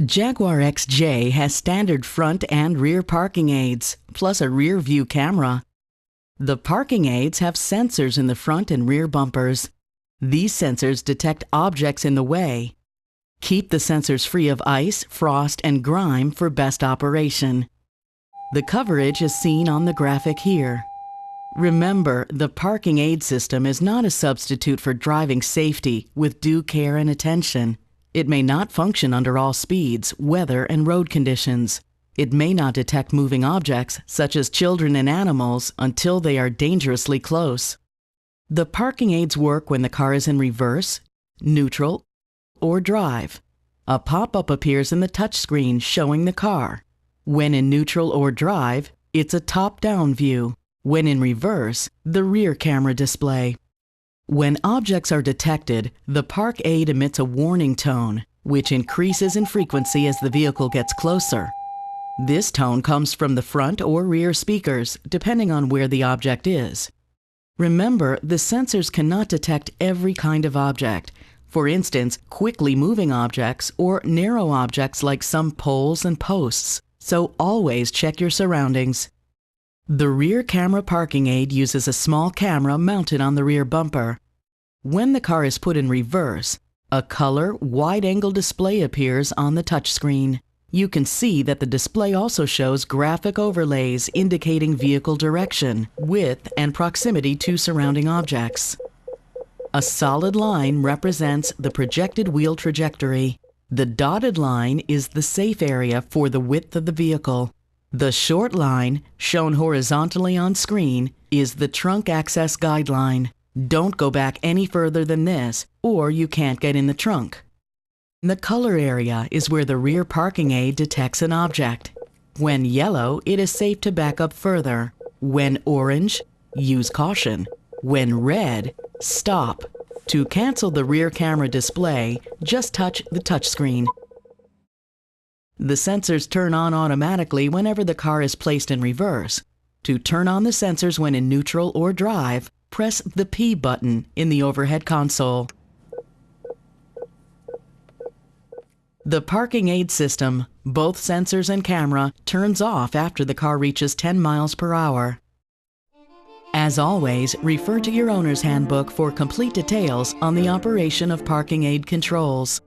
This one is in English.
Jaguar XJ has standard front and rear parking aids, plus a rear view camera. The parking aids have sensors in the front and rear bumpers. These sensors detect objects in the way. Keep the sensors free of ice, frost, and grime for best operation. The coverage is seen on the graphic here. Remember, the parking aid system is not a substitute for driving safety with due care and attention. It may not function under all speeds, weather, and road conditions. It may not detect moving objects, such as children and animals, until they are dangerously close. The parking aids work when the car is in reverse, neutral, or drive. A pop-up appears in the touchscreen showing the car. When in neutral or drive, it's a top-down view. When in reverse, the rear camera display. When objects are detected, the park aid emits a warning tone, which increases in frequency as the vehicle gets closer. This tone comes from the front or rear speakers, depending on where the object is. Remember, the sensors cannot detect every kind of object. For instance, quickly moving objects or narrow objects like some poles and posts, so always check your surroundings. The rear camera parking aid uses a small camera mounted on the rear bumper. When the car is put in reverse, a color, wide-angle display appears on the touchscreen. You can see that the display also shows graphic overlays indicating vehicle direction, width, and proximity to surrounding objects. A solid line represents the projected wheel trajectory. The dotted line is the safe area for the width of the vehicle. The short line, shown horizontally on screen, is the trunk access guideline. Don't go back any further than this, or you can't get in the trunk. The color area is where the rear parking aid detects an object. When yellow, it is safe to back up further. When orange, use caution. When red, stop. To cancel the rear camera display, just touch the touchscreen. The sensors turn on automatically whenever the car is placed in reverse. To turn on the sensors when in neutral or drive, press the P button in the overhead console. The parking aid system, both sensors and camera, turns off after the car reaches 10 miles per hour. As always, refer to your owner's handbook for complete details on the operation of parking aid controls.